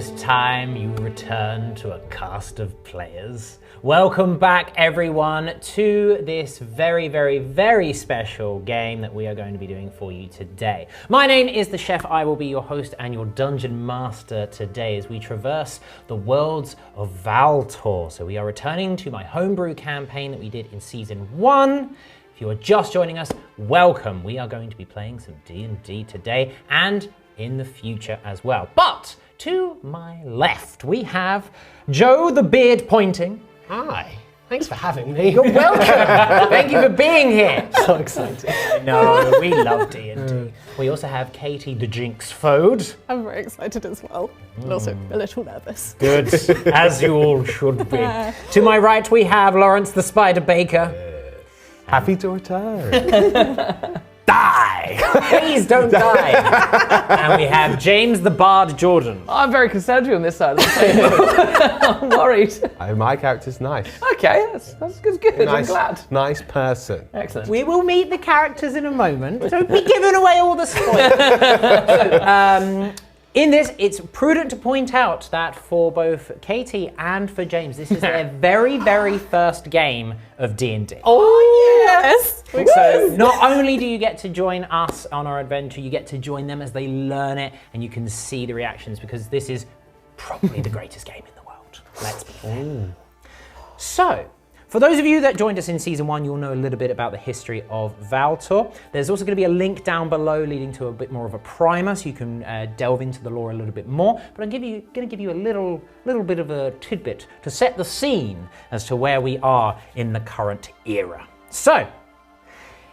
this time you return to a cast of players. Welcome back, everyone, to this very, very, very special game that we are going to be doing for you today. My name is the Chef. I will be your host and your dungeon master today as we traverse the worlds of Valtor. So we are returning to my homebrew campaign that we did in Season 1. If you are just joining us, welcome. We are going to be playing some D&D today and in the future as well. But to my left, we have Joe the Beard Pointing. Hi, thanks for having me. You're welcome. Thank you for being here. So excited. I know, we love D&D. We also have Katie the Jinx Fode. I'm very excited as well, and also a little nervous. Good, as you all should be. To my right, we have Lawrence the Spider Baker. Happy to return. Die! Please don't die. And we have James the Bard Jordan. I'm very conservative on this side of the table. I'm worried. My character's nice. Okay, that's good. Nice, I'm glad. Nice person. Excellent. We will meet the characters in a moment. Don't be giving away all the spoilers. In this, it's prudent to point out that for both Katie and for James, this is their very, very first game of D&D. Oh, yes! So not only do you get to join us on our adventure, you get to join them as they learn it, and you can see the reactions because this is probably the greatest game in the world. Let's be fair. So, for those of you that joined us in Season 1, you'll know a little bit about the history of Valtor. There's also going to be a link down below leading to a bit more of a primer so you can delve into the lore a little bit more. But I'm going to give you a little bit of a tidbit to set the scene as to where we are in the current era. So,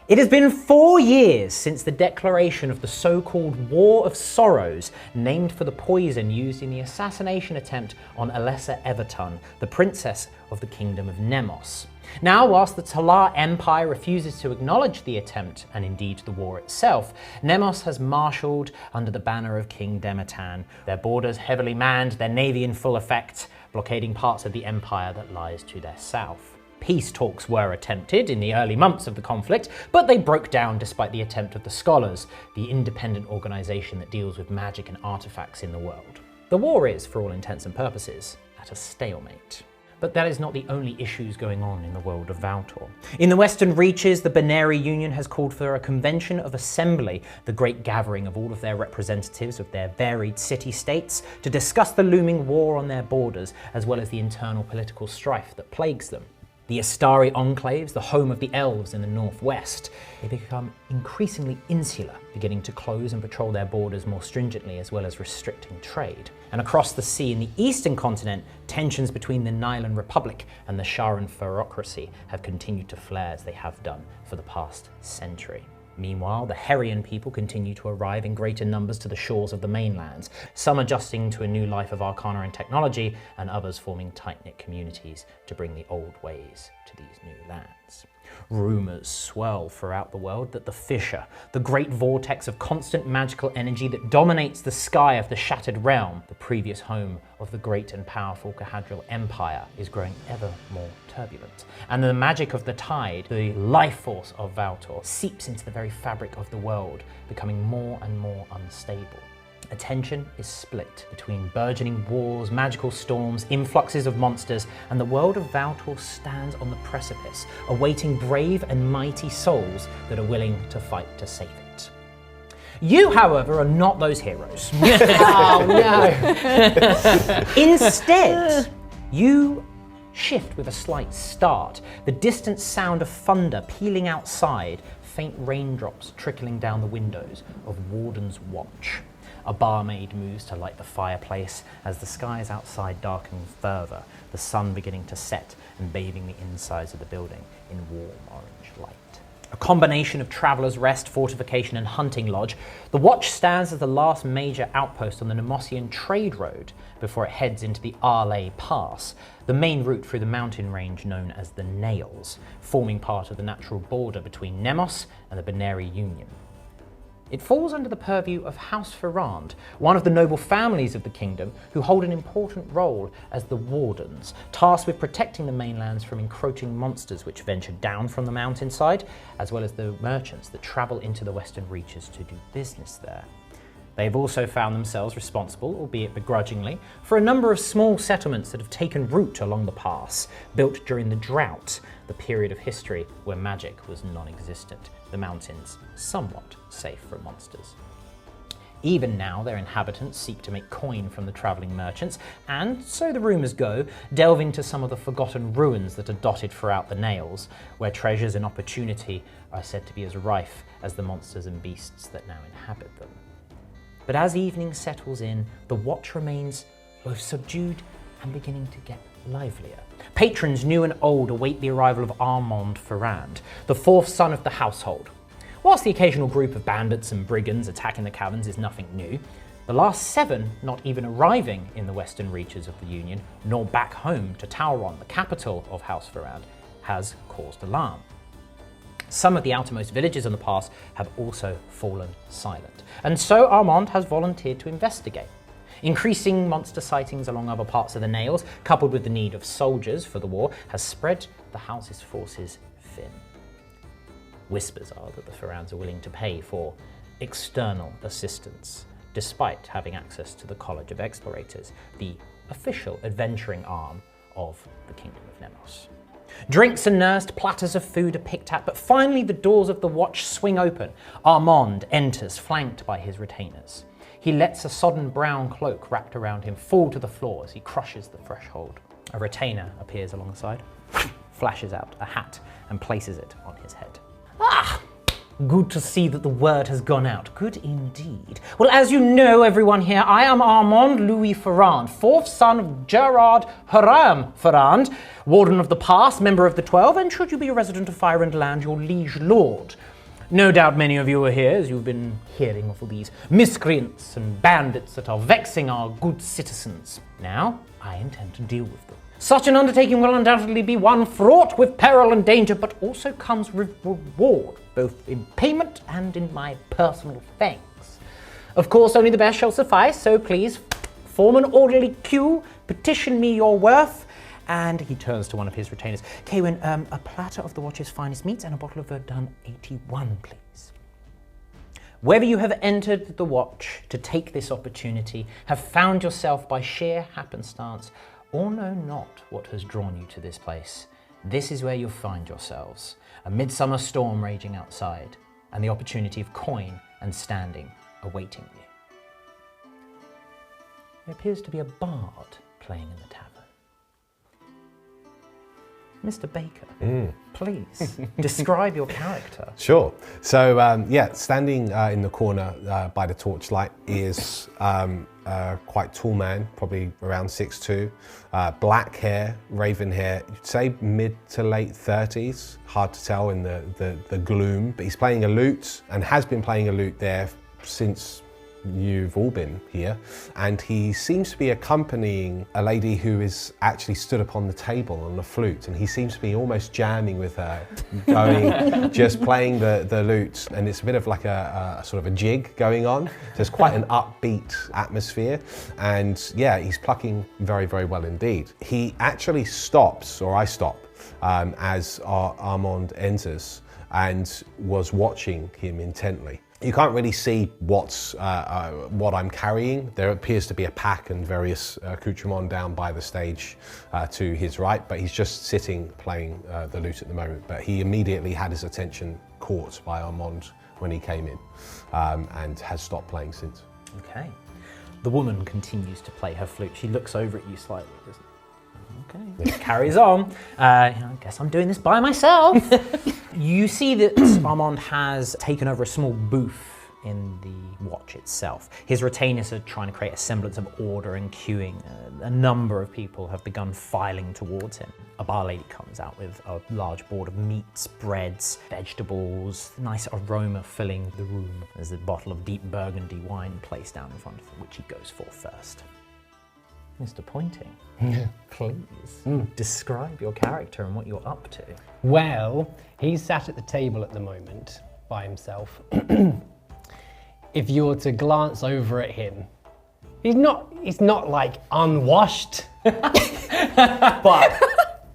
it has been 4 years since the declaration of the so-called War of Sorrows, named for the poison used in the assassination attempt on Alessa Everton, the princess of the Kingdom of Nemos. Now, whilst the Talar Empire refuses to acknowledge the attempt, and indeed the war itself, Nemos has marshalled under the banner of King Demetan, their borders heavily manned, their navy in full effect, blockading parts of the empire that lies to their south. Peace talks were attempted in the early months of the conflict, but they broke down despite the attempt of the Scholars, the independent organisation that deals with magic and artefacts in the world. The war is, for all intents and purposes, at a stalemate. But that is not the only issues going on in the world of Valtor. In the Western Reaches, the Binary Union has called for a convention of assembly, the great gathering of all of their representatives of their varied city-states, to discuss the looming war on their borders, as well as the internal political strife that plagues them. The Astari enclaves, the home of the elves in the northwest, they become increasingly insular, beginning to close and patrol their borders more stringently as well as restricting trade. And across the sea in the eastern continent, tensions between the Nylan Republic and the Sharan ferocracy have continued to flare as they have done for the past century. Meanwhile, the Herian people continue to arrive in greater numbers to the shores of the mainlands, some adjusting to a new life of arcana and technology, and others forming tight-knit communities to bring the old ways to these new lands. Rumours swirl throughout the world that the fissure, the great vortex of constant magical energy that dominates the sky of the Shattered Realm, the previous home of the great and powerful Cahadril Empire, is growing ever more turbulent. And the magic of the tide, the life force of Valtor, seeps into the very fabric of the world, becoming more and more unstable. Attention is split between burgeoning wars, magical storms, influxes of monsters, and the world of Valtor stands on the precipice, awaiting brave and mighty souls that are willing to fight to save it. You, however, are not those heroes. Oh no! Instead, you shift with a slight start, the distant sound of thunder pealing outside, faint raindrops trickling down the windows of Warden's watch. A barmaid moves to light the fireplace as the skies outside darken further, the sun beginning to set and bathing the insides of the building in warm orange light. A combination of Traveller's Rest, Fortification and Hunting Lodge, the watch stands as the last major outpost on the Nemosian trade road before it heads into the Arlay Pass, the main route through the mountain range known as the Nails, forming part of the natural border between Nemos and the Binary Union. It falls under the purview of House Ferrand, one of the noble families of the kingdom who hold an important role as the Wardens, tasked with protecting the mainlands from encroaching monsters which venture down from the mountainside, as well as the merchants that travel into the western reaches to do business there. They've also found themselves responsible, albeit begrudgingly, for a number of small settlements that have taken root along the pass, built during the drought, the period of history where magic was non-existent, the mountains somewhat safe from monsters. Even now, their inhabitants seek to make coin from the travelling merchants, and, so the rumours go, delve into some of the forgotten ruins that are dotted throughout the Nails, where treasures and opportunity are said to be as rife as the monsters and beasts that now inhabit them. But as evening settles in, the watch remains both subdued and beginning to get livelier. Patrons new and old await the arrival of Armand Ferrand, the fourth son of the household. Whilst the occasional group of bandits and brigands attacking the caverns is nothing new, the last 7 not even arriving in the western reaches of the Union, nor back home to Tauron, the capital of House Ferrand, has caused alarm. Some of the outermost villages on the pass have also fallen silent, and so Armand has volunteered to investigate. Increasing monster sightings along other parts of the Nails, coupled with the need of soldiers for the war, has spread the house's forces thin. Whispers are that the Ferrands are willing to pay for external assistance, despite having access to the College of Explorators, the official adventuring arm of the Kingdom of Nemos. Drinks are nursed, platters of food are picked at, but finally the doors of the watch swing open. Armand enters, flanked by his retainers. He lets a sodden brown cloak wrapped around him fall to the floor as he crushes the threshold. A retainer appears alongside, flashes out a hat, and places it on his head. Ah! Good to see that the word has gone out. Good indeed. Well, as you know, everyone here, I am Armand Louis Ferrand, fourth son of Gerard Haram Ferrand, Warden of the Pass, member of the 12, and should you be a resident of Fire and Land, your liege lord. No doubt many of you are here, as you've been hearing of all these miscreants and bandits that are vexing our good citizens. Now, I intend to deal with them. Such an undertaking will undoubtedly be one fraught with peril and danger, but also comes with reward, both in payment and in my personal thanks. Of course, only the best shall suffice, so please form an orderly queue, petition me your worth, and he turns to one of his retainers. Cawen, a platter of the watch's finest meats and a bottle of Verdun 81, please. Whether you have entered the watch to take this opportunity, have found yourself by sheer happenstance, or know not what has drawn you to this place, this is where you'll find yourselves, a midsummer storm raging outside, and the opportunity of coin and standing awaiting you. There appears to be a bard playing in the tavern. Mr. Baker, please describe your character. Sure. So, standing in the corner by the torchlight is a quite tall man, probably around 6'2", black hair, raven hair, you'd say mid to late 30s, hard to tell in the gloom, but he's playing a lute and has been playing a lute there since you've all been here, and he seems to be accompanying a lady who is actually stood upon the table on the flute, and he seems to be almost jamming with her, going, just playing the lute, and it's a bit of like a sort of a jig going on. So it's quite an upbeat atmosphere, and yeah, he's plucking very, very well indeed. He actually stops, or I stop, as Armand enters, and was watching him intently. You can't really see what I'm carrying. There appears to be a pack and various accoutrements down by the stage to his right, but he's just sitting playing the lute at the moment. But he immediately had his attention caught by Armand when he came in, and has stopped playing since. Okay. The woman continues to play her flute. She looks over at you slightly. Okay, carries on. I guess I'm doing this by myself. You see that Armand has taken over a small booth in the watch itself. His retainers are trying to create a semblance of order and queuing. A number of people have begun filing towards him. A bar lady comes out with a large board of meats, breads, vegetables, nice aroma filling the room. There's a bottle of deep burgundy wine placed down in front of him, which he goes for first. Mr. Pointing, please describe your character and what you're up to. Well, he's sat at the table at the moment by himself. If you were to glance over at him, he's not like unwashed, but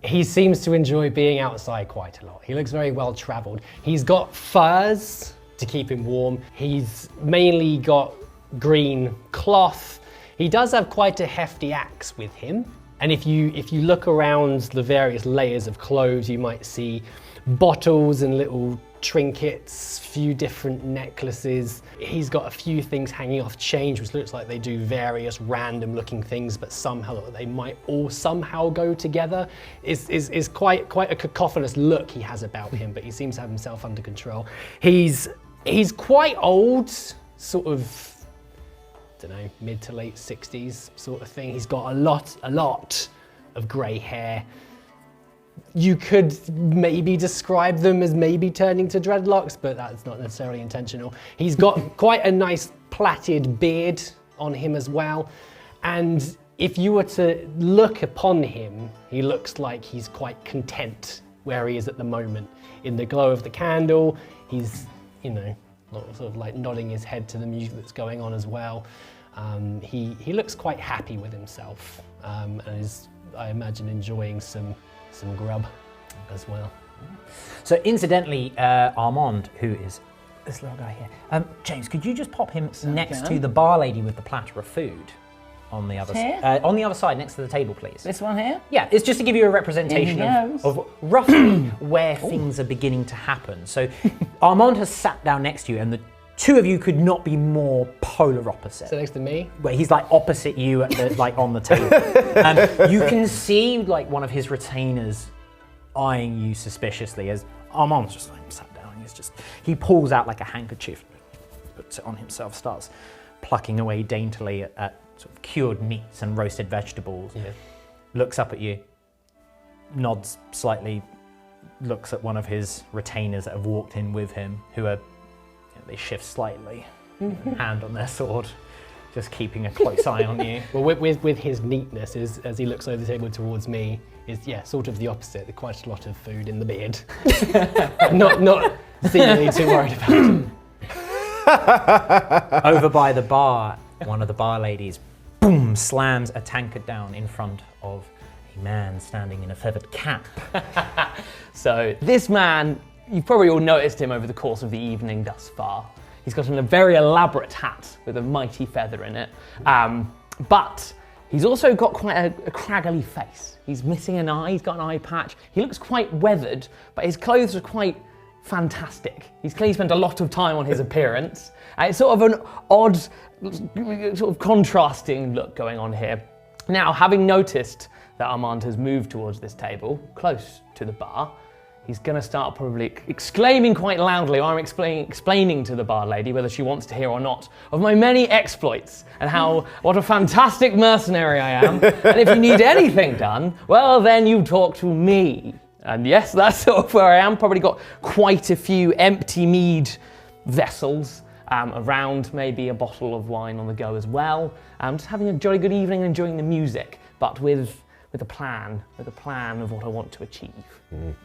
he seems to enjoy being outside quite a lot. He looks very well traveled. He's got furs to keep him warm. He's mainly got green cloth. He does have quite a hefty axe with him. And if you look around the various layers of clothes, you might see bottles and little trinkets, few different necklaces. He's got a few things hanging off chains, which looks like they do various random looking things, but somehow they might all somehow go together. Is quite a cacophonous look he has about him, but he seems to have himself under control. He's quite old, sort of, I don't know, mid to late 60s sort of thing. He's got a lot of grey hair. You could maybe describe them as maybe turning to dreadlocks, but that's not necessarily intentional. He's got quite a nice plaited beard on him as well. And if you were to look upon him, he looks like he's quite content where he is at the moment. In the glow of the candle, he's, sort of like nodding his head to the music that's going on as well. He looks quite happy with himself and is, I imagine, enjoying some grub as well. So incidentally, Armand, who is this little guy here, James, could you just pop him next to the bar lady with the platter of food on the other on the other side, next to the table, please? This one here? Yeah, it's just to give you a representation of roughly where things are beginning to happen. So Armand has sat down next to you, and the two of you could not be more polar opposite. So next to me? Where he's like opposite you at the, like on the table. You can see like one of his retainers eyeing you suspiciously as Armand's just like sat down. He pulls out like a handkerchief, puts it on himself, starts plucking away daintily at sort of cured meats and roasted vegetables. Yeah. Looks up at you, nods slightly, looks at one of his retainers that have walked in with him, who are, they shift slightly, hand on their sword, just keeping a close eye on you. Well, with his neatness, as he looks over the table towards me, is sort of the opposite. Quite a lot of food in the beard. not seemingly too worried about him. Over by the bar, one of the bar ladies, boom, slams a tankard down in front of a man standing in a feathered cap. So this man, you've probably all noticed him over the course of the evening thus far. He's got a very elaborate hat with a mighty feather in it, but he's also got quite a craggly face. He's missing an eye, he's got an eye patch. He looks quite weathered, but his clothes are quite fantastic. He's clearly spent a lot of time on his appearance. It's sort of an odd, sort of contrasting look going on here. Now, having noticed that Armand has moved towards this table, close to the bar, he's going to start probably exclaiming quite loudly, or I'm explaining to the bar lady, whether she wants to hear or not, of my many exploits and what a fantastic mercenary I am. And if you need anything done, well, then you talk to me. And yes, that's sort of where I am. Probably got quite a few empty mead vessels around, maybe a bottle of wine on the go as well. Just having a jolly good evening and enjoying the music, but with a plan of what I want to achieve.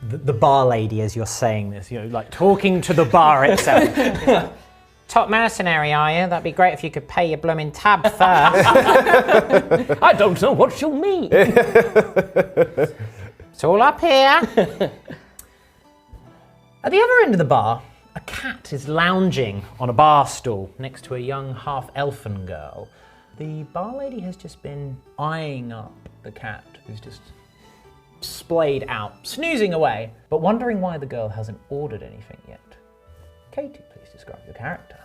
The bar lady, as you're saying this, like talking to the bar itself. Top mercenary, are you? That'd be great if you could pay your blooming tab first. I don't know what she'll mean. It's all up here. At the other end of the bar, a cat is lounging on a bar stool next to a young half-elfin girl. The bar lady has just been eyeing up the cat, who's just splayed out, snoozing away, but wondering why the girl hasn't ordered anything yet. Katie, please describe your character.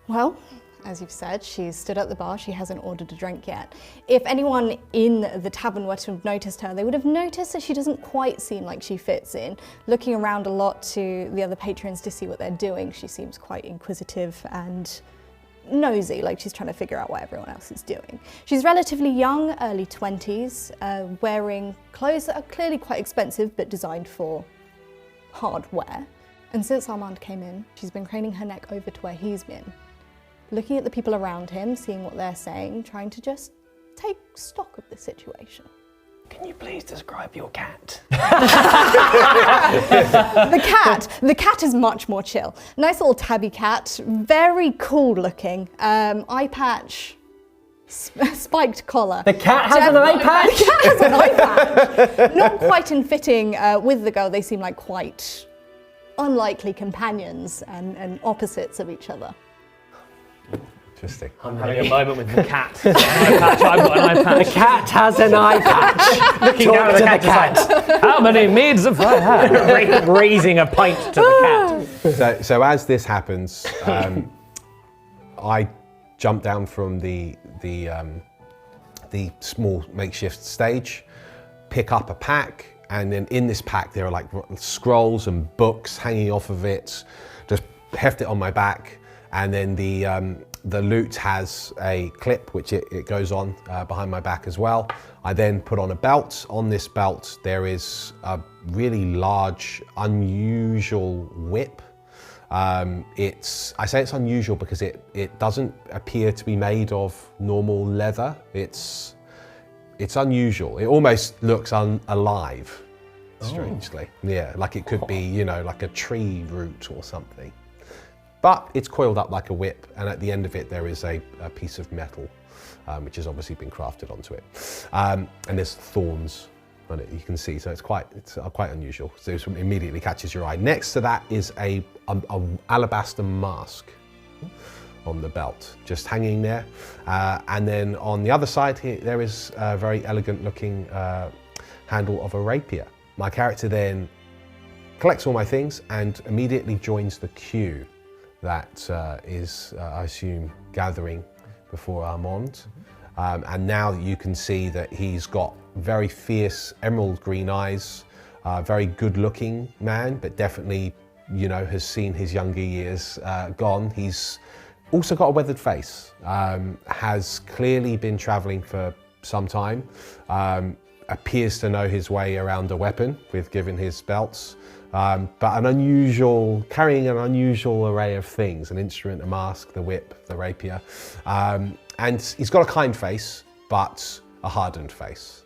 Well, as you've said, she's stood at the bar, she hasn't ordered a drink yet. If anyone in the tavern were to have noticed her, they would have noticed that she doesn't quite seem like she fits in. Looking around a lot to the other patrons to see what they're doing, she seems quite inquisitive and nosy, like she's trying to figure out what everyone else is doing. She's relatively young, early 20s, wearing clothes that are clearly quite expensive but designed for hard wear. And since Armand came in, she's been craning her neck over to where he's been, looking at the people around him, seeing what they're saying, trying to just take stock of the situation. Can you please describe your cat? The cat is much more chill. Nice little tabby cat, very cool looking. Eye patch, spiked collar. The cat has an eye patch? The cat has an eye patch. Not quite in fitting with the girl. They seem like quite unlikely companions and opposites of each other. Interesting. I'm having a moment with the cat. I've got an eye patch. The cat has an eye patch. Looking down at the cat. How many meads have I had? Raising a pint to the cat. So as this happens, I jump down from the small makeshift stage, pick up a pack, and then in this pack there are like scrolls and books hanging off of it. Just heft it on my back, and then the loot has a clip which it goes on behind my back as well. I then put on a belt. On this belt there is a really large, unusual whip. I say it's unusual because it doesn't appear to be made of normal leather. It's unusual. It almost looks alive, strangely. Yeah, like it could be, you know, like a tree root or something. But it's coiled up like a whip, and at the end of it there is a piece of metal, which has obviously been crafted onto it. And there's thorns on it, you can see, so it's quite unusual. So it immediately catches your eye. Next to that is a alabaster mask on the belt, just hanging there. And then on the other side here, there is a very elegant looking handle of a rapier. My character then collects all my things and immediately joins the queue that is, I assume, gathering before Armand. And now you can see that he's got very fierce emerald green eyes, very good looking man, but definitely, you know, has seen his younger years gone. He's also got a weathered face, has clearly been traveling for some time, appears to know his way around a weapon given his belts, but carrying an unusual array of things, an instrument, a mask, the whip, the rapier. And he's got a kind face, but a hardened face.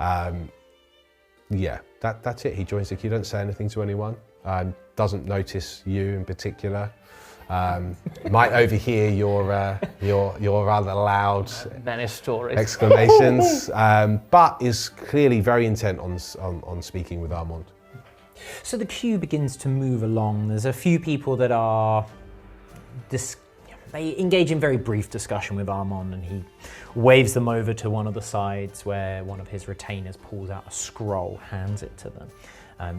Yeah, that's it. He joins the queue, don't say anything to anyone, doesn't notice you in particular. Might overhear your rather loud Venice stories. exclamations, but is clearly very intent on speaking with Armand. So the queue begins to move along. There's a few people that are they engage in very brief discussion with Armand, and he waves them over to one of the sides where one of his retainers pulls out a scroll, hands it to them.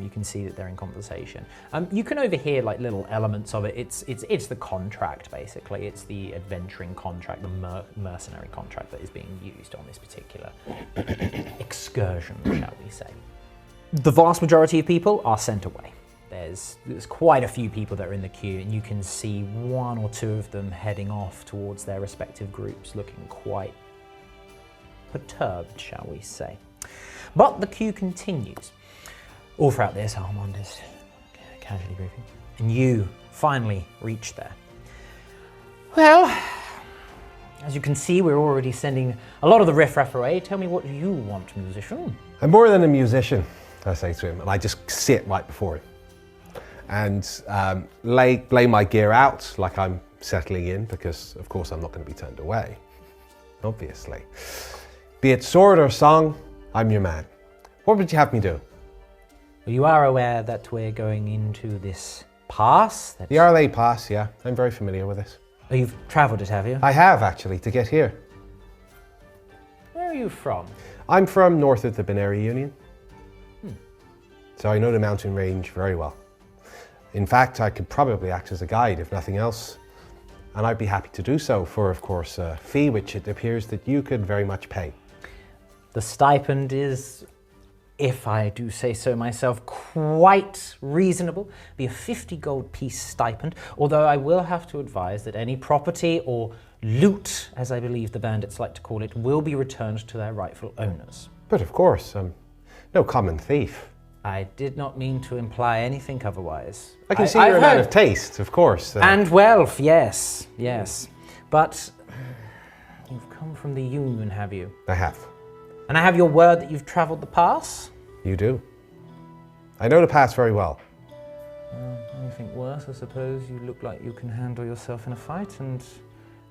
You can see that they're in conversation. You can overhear like little elements of it. It's the contract, basically. It's the adventuring contract, the mercenary contract that is being used on this particular excursion, shall we say. The vast majority of people are sent away. There's quite a few people that are in the queue, and you can see one or two of them heading off towards their respective groups, looking quite perturbed, shall we say. But the queue continues. All throughout this, Armand is casually briefing, and you finally reach there. Well, as you can see, we're already sending a lot of the riffraff away. Tell me what you want, musician. I'm more than a musician, I say to him, and I just sit right before him and lay my gear out like I'm settling in, because of course I'm not going to be turned away, obviously. Be it sword or song, I'm your man. What would you have me do? You are aware that we're going into this pass? The RLA pass, yeah. I'm very familiar with this. Oh, you've travelled it, have you? I have, actually, to get here. Where are you from? I'm from north of the Binary Union. So I know the mountain range very well. In fact, I could probably act as a guide, if nothing else. And I'd be happy to do so for, of course, a fee which it appears that you could very much pay. The stipend is, if I do say so myself, quite reasonable. Be a 50 gold piece stipend, although I will have to advise that any property or loot, as I believe the bandits like to call it, will be returned to their rightful owners. But of course, I'm no common thief. I did not mean to imply anything otherwise. I can see you're a man of taste, of course. And wealth, yes. But you've come from the Union, have you? I have. And I have your word that you've travelled the pass? You do. I know the pass very well. Anything worse, I suppose? You look like you can handle yourself in a fight, and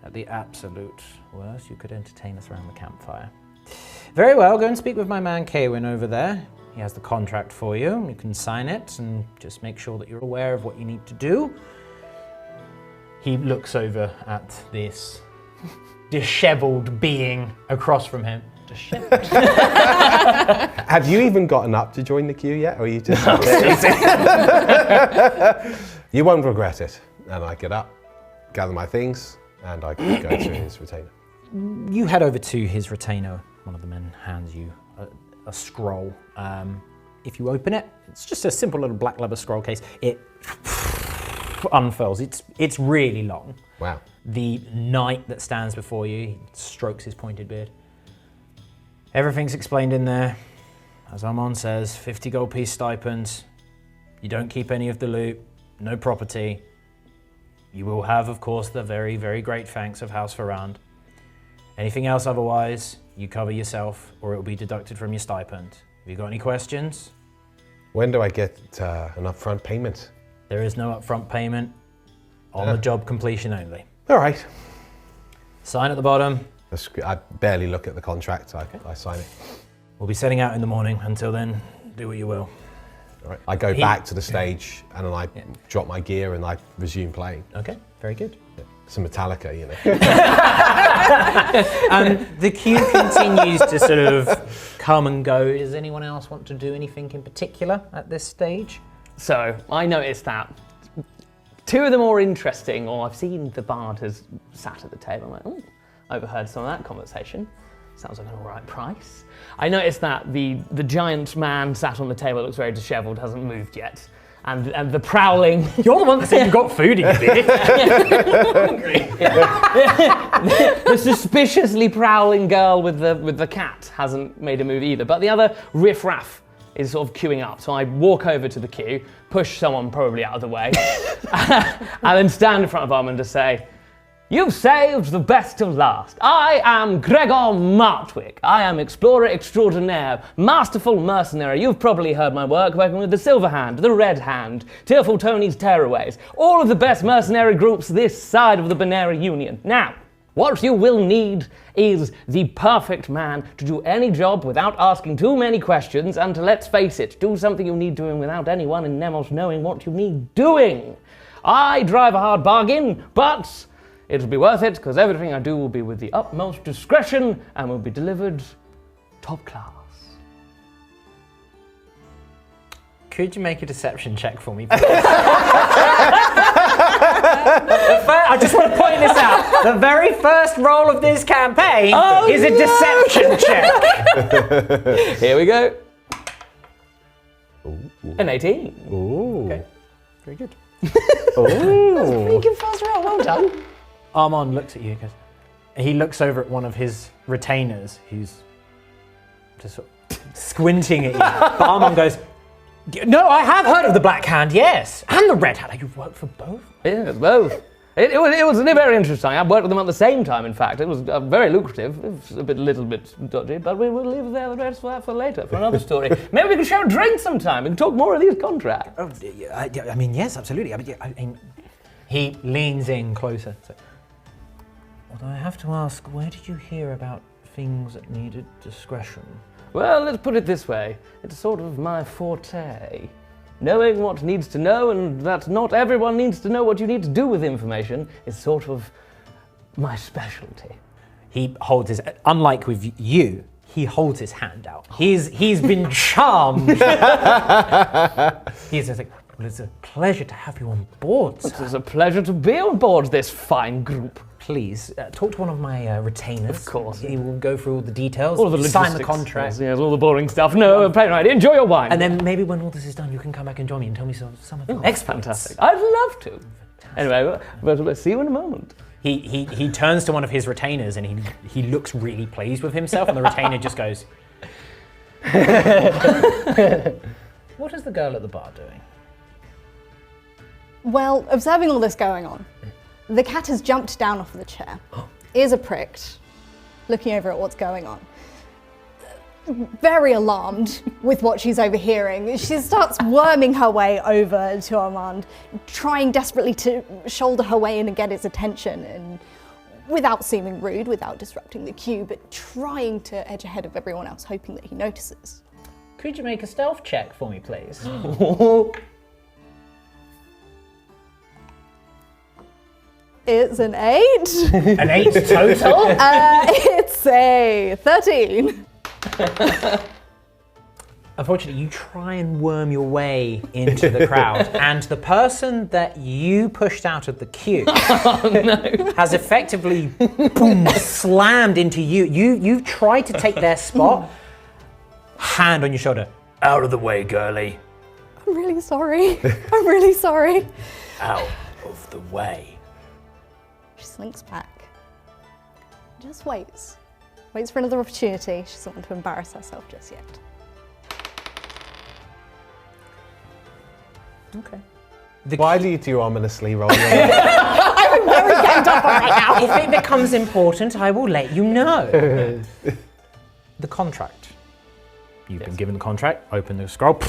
at the absolute worst, you could entertain us around the campfire. Very well, go and speak with my man Kaywin over there. He has the contract for you. You can sign it and just make sure that you're aware of what you need to do. He looks over at this disheveled being across from him. Have you even gotten up to join the queue yet, or are you just? You won't regret it. And I get up, gather my things, and I go to his retainer. You head over to his retainer. One of the men hands you a scroll. If you open it, it's just a simple little black leather scroll case. It unfurls. It's really long. Wow. The knight that stands before you, he strokes his pointed beard. Everything's explained in there. As Armand says, 50 gold piece stipend. You don't keep any of the loot, no property. You will have, of course, the very, very great thanks of House Ferrand. Anything else otherwise, you cover yourself, or it will be deducted from your stipend. Have you got any questions? When do I get an upfront payment? There is no upfront payment, on the job completion only. All right. Sign at the bottom. I barely look at the contract. I sign it. We'll be setting out in the morning. Until then, do what you will. All right. I go back to the stage and then I drop my gear and I resume playing. Okay, very good. Some Metallica, you know. The queue continues to sort of come and go. Does anyone else want to do anything in particular at this stage? So I noticed that two of the more interesting, or I've seen the bard has sat at the table. I'm like, oh, overheard some of that conversation. Sounds like an all right price. I noticed that the giant man sat on the table looks very disheveled, hasn't moved yet. And the prowling... You're the one that said you got food in your beard. The suspiciously prowling girl with the cat hasn't made a move either. But the other riffraff is sort of queuing up. So I walk over to the queue, push someone probably out of the way, and then stand in front of Armand to say, "You've saved the best till last. I am Gregor Martwick. I am explorer extraordinaire, masterful mercenary. You've probably heard my work working with the Silver Hand, the Red Hand, Tearful Tony's Tearaways, all of the best mercenary groups this side of the Binary Union. Now, what you will need is the perfect man to do any job without asking too many questions and to, let's face it, do something you need doing without anyone in Nemos knowing what you need doing. I drive a hard bargain, but it'll be worth it because everything I do will be with the utmost discretion and will be delivered top class." Could you make a deception check for me, please? I just want to point this out. The very first roll of this campaign is a deception check. Here we go. An 18. Ooh. Okay, very good. Pretty good first roll, well done. Armand looks at you because he looks over at one of his retainers who's just sort of squinting at you. But Armand goes, "No, I have heard of the Black Hand, yes, and the Red Hand. You've worked for both?" Yeah, both. It was very interesting. I worked with them at the same time, in fact. It was very lucrative. It was a little bit dodgy, but we will leave the rest for later, for another story. Maybe we can share a drink sometime. We can talk more of these contracts. Oh, I mean, yes, absolutely. I mean, he leans in closer. So, although I have to ask, where did you hear about things that needed discretion? Well, let's put it this way. It's sort of my forte. Knowing what needs to know and that not everyone needs to know what you need to do with information is sort of my specialty. He holds his, unlike with you, he holds his hand out. He's been charmed. He's just like, "Well, it's a pleasure to have you on board, sir. It's a pleasure to be on board this fine group." Please, talk to one of my retainers. Of course. He will go through all the details, All of the sign the logistics. contract. Yes, all the boring stuff. No, play right. Enjoy your wine. And then maybe when all this is done, you can come back and join me and tell me some of your exploits. Fantastic. I'd love to. Anyway, but let's see you in a moment. He turns to one of his retainers and he looks really pleased with himself, and the retainer just goes, "What is the girl at the bar doing?" Well, observing all this going on, the cat has jumped down off of the chair, ears are pricked, looking over at what's going on. Very alarmed with what she's overhearing, she starts worming her way over to Armand, trying desperately to shoulder her way in and get his attention, and without seeming rude, without disrupting the queue, but trying to edge ahead of everyone else, hoping that he notices. Could you make a stealth check for me, please? It's an 8. An 8 total? It's a 13. Unfortunately, you try and worm your way into the crowd, and the person that you pushed out of the queue has effectively slammed into you. You've tried to take their spot. Hand on your shoulder. Out of the way, girlie. I'm really sorry. I'm really sorry. Out of the way. She slinks back. Just waits. Waits for another opportunity. She doesn't want to embarrass herself just yet. Okay. Why do you do ominously roll? If it becomes important, I will let you know. The contract. You've been given the contract, open the scroll.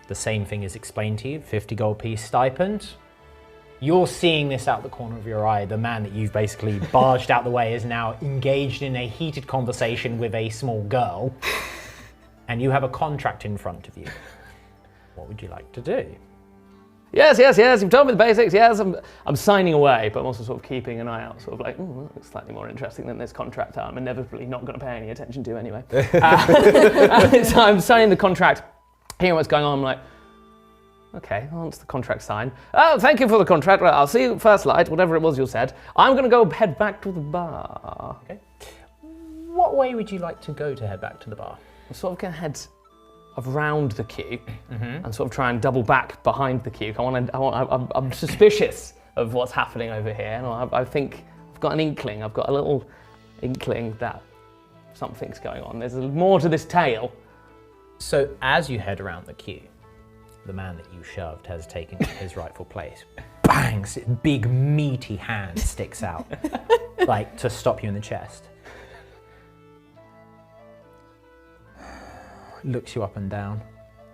The same thing is explained to you, 50 gold piece stipend. You're seeing this out the corner of your eye. The man that you've basically barged out the way is now engaged in a heated conversation with a small girl. And you have a contract in front of you. What would you like to do? Yes, you've told me the basics, yes, I'm signing away, but I'm also sort of keeping an eye out, sort of like, that looks slightly more interesting than this contract I'm inevitably not going to pay any attention to anyway. So I'm signing the contract, hearing what's going on, I'm like, okay, once the contract signed. Oh, thank you for the contract, right, I'll see you at first light, whatever it was you said. I'm going to go head back to the bar. Okay. What way would you like to go to head back to the bar? I'm sort of going to head around the queue and sort of try and double back behind the queue. I'm suspicious of what's happening over here, and I think I've got an inkling. I've got a little inkling that something's going on. There's more to this tale. So as you head around the queue, the man that you shoved has taken his rightful place. Bang! Big meaty hand sticks out, like to stop you in the chest. Looks you up and down,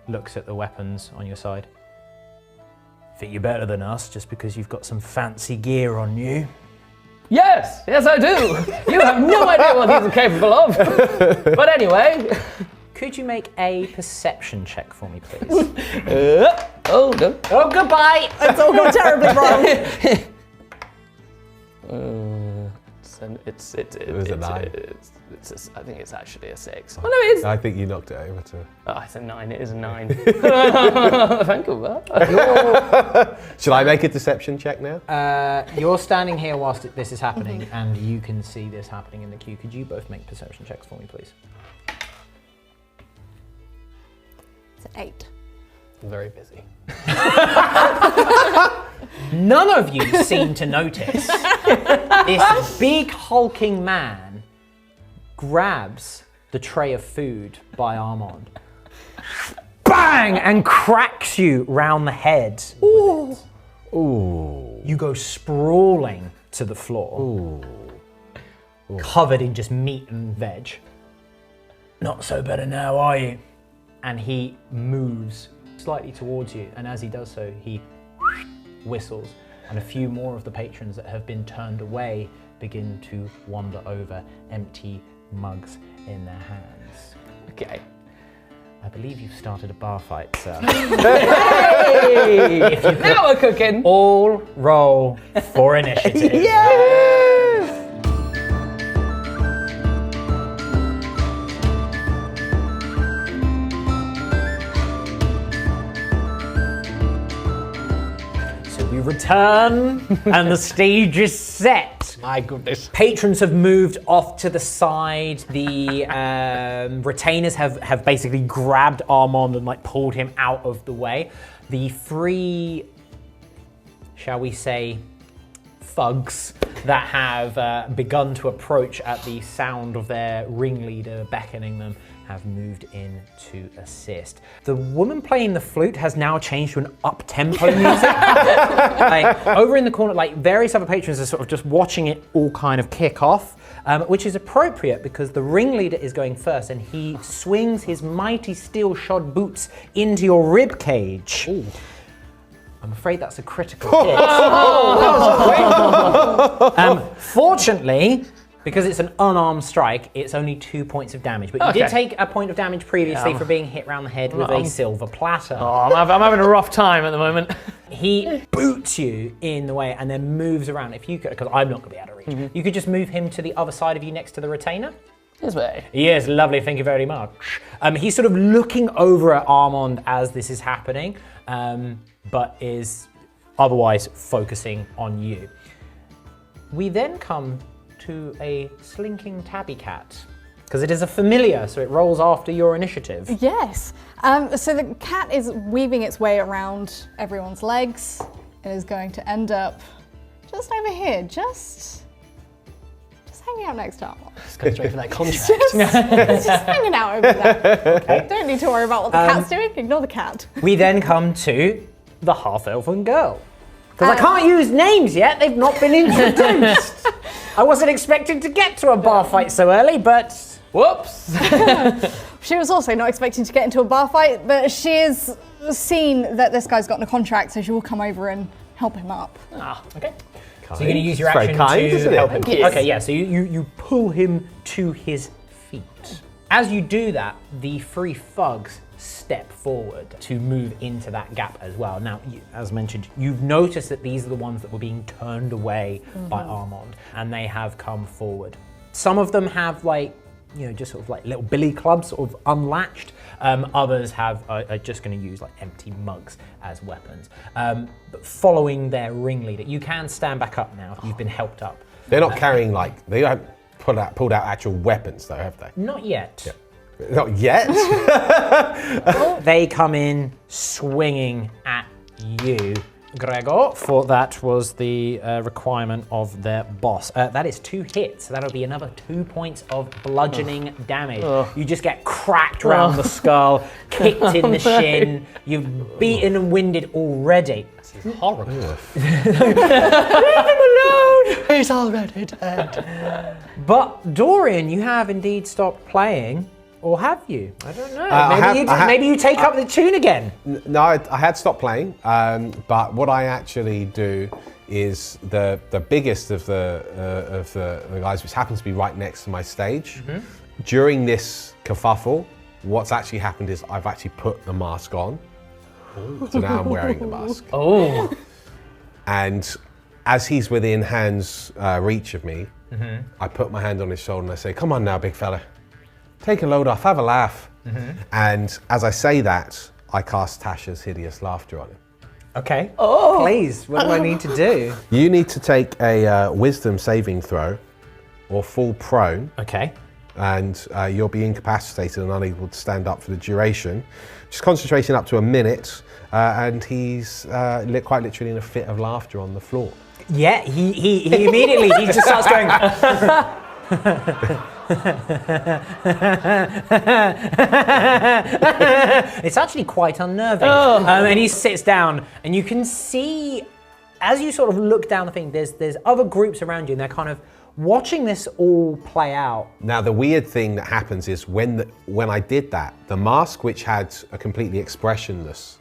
looks at the weapons on your side. Think you're better than us just because you've got some fancy gear on you? Yes, I do. You have no idea what these are capable of. But anyway. Could you make a perception check for me, please? Oh, no. Oh, goodbye! It's all gone terribly wrong. It was a 9. I think it's actually a 6. Oh, no, it is. I think you knocked it over to. Oh, it's a 9. It is a 9. Thank you for that. Shall I make a deception check now? You're standing here whilst this is happening, and you can see this happening in the queue. Could you both make perception checks for me, please? It's an 8. I'm very busy. None of you seem to notice. This big hulking man grabs the tray of food by Armand, bang, and cracks you round the head. Ooh. Ooh. You go sprawling to the floor, Ooh. Covered in just meat and veg. Not so better now, are you? And he moves slightly towards you, and as he does so, he whistles, and a few more of the patrons that have been turned away begin to wander over, empty mugs in their hands. Okay. I believe you've started a bar fight, sir. Hey! If you now we're cooking. All roll for initiative. Yes! We return, and the stage is set. My goodness. Patrons have moved off to the side. The retainers have basically grabbed Armand and pulled him out of the way. The 3, shall we say, thugs that have begun to approach at the sound of their ringleader beckoning them have moved in to assist. The woman playing the flute has now changed to an up-tempo music. Over in the corner, various other patrons are sort of just watching it all kind of kick off, which is appropriate because the ringleader is going first and he swings his mighty steel-shod boots into your rib cage. Ooh. I'm afraid that's a critical hit. Fortunately, because it's an unarmed strike, it's only 2 points of damage. But you did take a point of damage previously for being hit round the head with a silver platter. Oh, I'm having a rough time at the moment. He boots you in the way and then moves around. If you could, because I'm not going to be able to reach, you could just move him to the other side of you next to the retainer. This way. Yes, lovely, thank you very much. He's sort of looking over at Armand as this is happening, but is otherwise focusing on you. We then come to a slinking tabby cat, because it is a familiar, so it rolls after your initiative. Yes. So the cat is weaving its way around everyone's legs. It is going to end up just over here, just hanging out next to Armand. Let's go straight for that contract. It's just hanging out over there. Okay. Don't need to worry about what the cat's doing. Ignore the cat. We then come to the half-elven girl. Because I can't use names yet, they've not been introduced. I wasn't expecting to get to a bar fight so early, but whoops. She was also not expecting to get into a bar fight, but she has seen that this guy's gotten a contract, so she will come over and help him up. Okay. So you're going to use your It's very action kind, to isn't it? help him. Yes. Okay, yeah, so you pull him to his feet. As you do that, the three thugs step forward to move into that gap as well. Now, as mentioned, you've noticed that these are the ones that were being turned away by Armand, and they have come forward. Some of them have just sort of like little billy clubs sort of unlatched. Others are just going to use like empty mugs as weapons. But following their ringleader, you can stand back up now. You've been helped up. They're not carrying they haven't pulled out actual weapons though, have they? Not yet. Yeah. Not yet. They come in swinging at you, Gregor, for that was the requirement of their boss. That is 2 hits, so that'll be another 2 points of bludgeoning damage. You just get cracked around the skull, kicked in the shin, you've beaten and winded already. This is horrible. Leave him alone! He's already dead. But Dorian, you have indeed stopped playing. Or have you? I don't know. Maybe you take up the tune again. No, I had stopped playing, but what I actually do is the biggest of the guys, which happens to be right next to my stage. During this kerfuffle, what's actually happened is I've actually put the mask on. So now I'm wearing the mask. Oh. And as he's within hand's reach of me, I put my hand on his shoulder and I say, "Come on now, big fella. Take a load off, have a laugh." And as I say that, I cast Tasha's Hideous Laughter on him. Okay. Oh. Please, what do I need to do? You need to take a wisdom saving throw or fall prone, Okay. and you'll be incapacitated and unable to stand up for the duration. Just concentration up to a minute, and he's quite literally in a fit of laughter on the floor. Yeah, he immediately, he just starts going. It's actually quite unnerving. And he sits down, and you can see, as you sort of look down the thing, there's other groups around you, and they're kind of watching this all play out. Now, the weird thing that happens is when I did that, the mask, which had a completely expressionless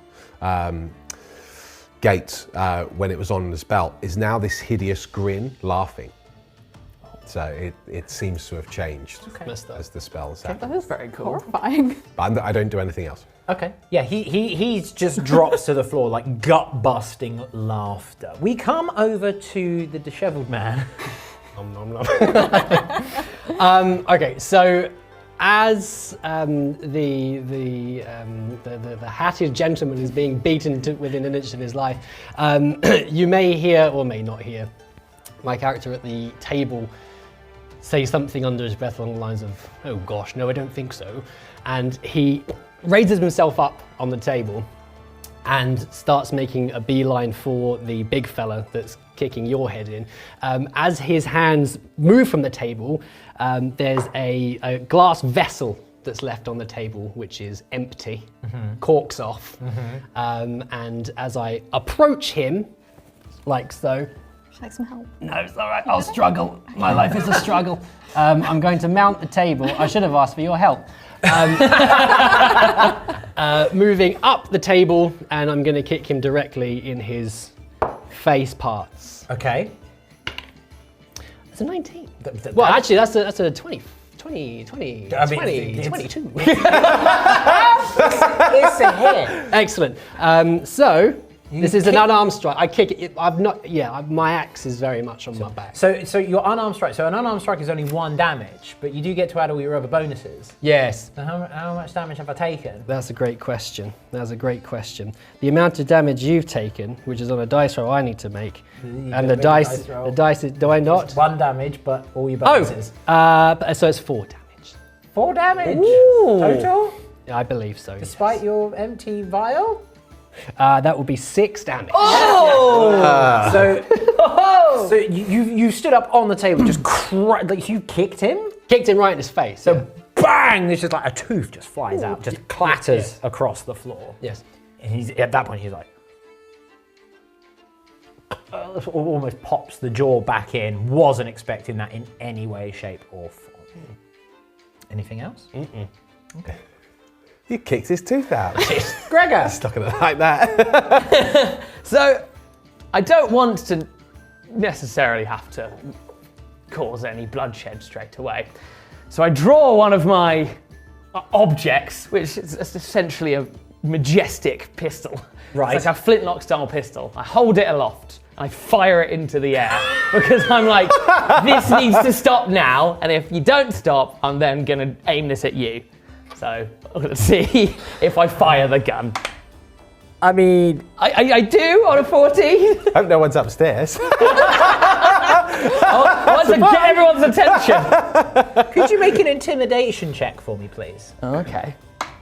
gait when it was on his belt, is now this hideous grin, laughing. So it seems to have changed as the spells happen. That is very cool. Horrifying. But I don't do anything else. Okay. Yeah, he just drops to the floor like gut-busting laughter. We come over to the disheveled man. Okay, so as the hatted gentleman is being beaten within an inch of his life, you may hear or may not hear my character at the table say something under his breath along the lines of, "Oh gosh, no, I don't think so." And he raises himself up on the table and starts making a beeline for the big fella that's kicking your head in. As his hands move from the table, there's a glass vessel that's left on the table, which is empty, corks off. And as I approach him, like so, Like some help. "No, it's all right, I'll struggle. My life is a struggle. I'm going to mount the table. I should have asked for your help." Moving up the table, and I'm going to kick him directly in his face parts. Okay. It's a 19. Well, actually, that's a 20. 22. It's a hit. Excellent. So, This is an unarmed strike. I kick it. I've not. Yeah, my axe is very much on my back. So your unarmed strike. So an unarmed strike is only 1 damage, but you do get to add all your other bonuses. Yes. So how much damage have I taken? That's a great question. That's a great question. The amount of damage you've taken, which is on a dice roll I need to make, and the dice is. Do I not? It's 1 damage, but all your bonuses. So it's 4 damage. 4 damage Ooh. total, I believe so. despite your empty vial. That would be 6 damage. So you stood up on the table, just like you kicked him. Kicked him right in his face. So bang! There's just like a tooth just flies out, just clatters across the floor. Yes. And he's at that point he's like, almost pops the jaw back in. Wasn't expecting that in any way, shape, or form. Anything else? Okay. He kicked his tooth out. Gregor. Stuck in it like that. So, I don't want to necessarily have to cause any bloodshed straight away. So I draw one of my objects, which is essentially a majestic pistol. Right. It's like a flintlock style pistol. I hold it aloft and I fire it into the air because I'm like, this needs to stop now. And if you don't stop, I'm then gonna aim this at you. So let's see if I fire the gun. I mean, I do on a 14. Hope no one's upstairs. Once I get everyone's attention. could you make an intimidation check for me, please? Okay.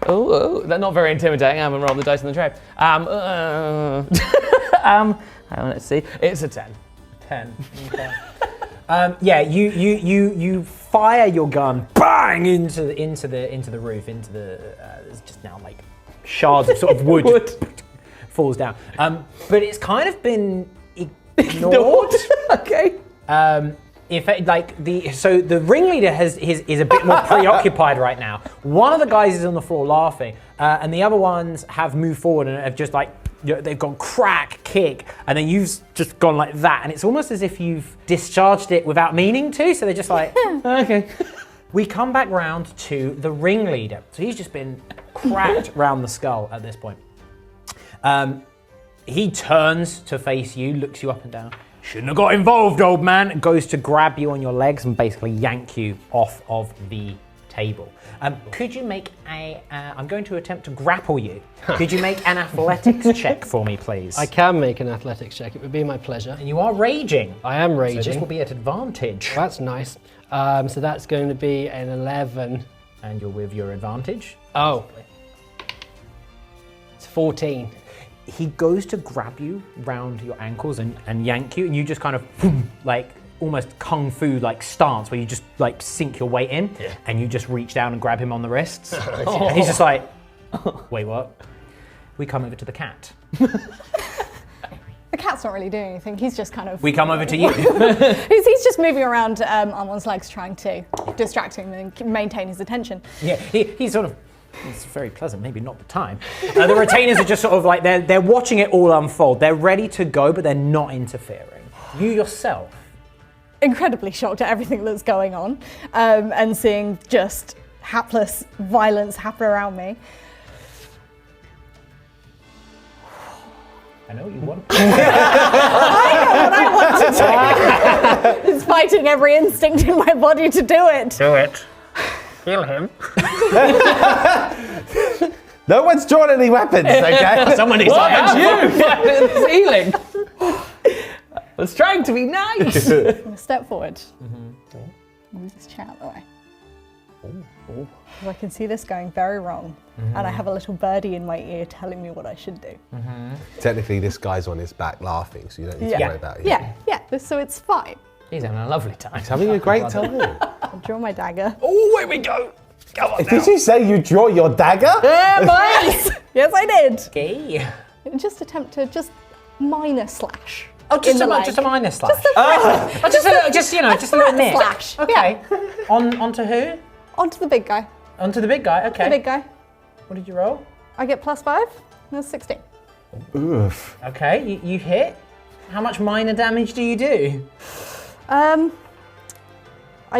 Oh, that's not very intimidating. I haven't rolled the dice in the tray. Hang on, let's see. It's a 10. 10. Okay. Yeah, you fire your gun, bang, into the roof, there's just now like shards of sort of wood falls down. But it's kind of been ignored. Okay. So the ringleader is a bit more preoccupied right now. One of the guys is on the floor laughing, and the other ones have moved forward and have just like, they've gone crack, kick, and then you've just gone like that, and it's almost as if you've discharged it without meaning to, so they're just like, Okay. We come back round to the ringleader. So he's just been cracked round the skull at this point. He turns to face you, looks you up and down. Shouldn't have got involved, old man. Goes to grab you on your legs and basically yank you off of the table. Could you make I'm going to attempt to grapple you. Could you make an athletics check for me, please? I can make an athletics check. It would be my pleasure. And you are raging. I am raging. So this will be at advantage. That's nice. So that's going to be an 11. And you're with your advantage. Oh. It's 14. He goes to grab you round your ankles and yank you, and you just kind of like almost kung fu like stance where you just like sink your weight in, and you just reach down and grab him on the wrists. And he's just like, wait, what? We come over to the cat. The cat's not really doing anything. He's just kind of. We come over to you. He's just moving around on one's legs, trying to distract him and maintain his attention. Yeah, he's sort of. It's very pleasant, maybe not the time. The retainers are just sort of like, they're watching it all unfold. They're ready to go, but they're not interfering. You yourself. Incredibly shocked at everything that's going on, and seeing just hapless violence happen around me. I know what you want. I know what I want to do. It's fighting every instinct in my body to do it. Do it. Kill him. No one's drawn any weapons, okay? Somebody's What like, have you fighting the ceiling? I was trying to be nice. I'm gonna step forward. Move this chair out the way. I can see this going very wrong, and I have a little birdie in my ear telling me what I should do. Technically, this guy's on his back laughing, so you don't need to worry about it. So it's fine. he's having a lovely time. He's having a great time. I'll draw my dagger. Oh, here we go. Come on now. Did you say you draw your dagger? Yes, yes, I did. Okay. Just attempt to minor slash. Oh, just in the just a leg. minor slash. Just a just a little nip. slash. Okay. Yeah. Onto who? Onto the big guy. Onto the big guy. Okay. The big guy. What did you roll? I get +5. That's 16. Oof. Okay, you hit. How much minor damage do you do? I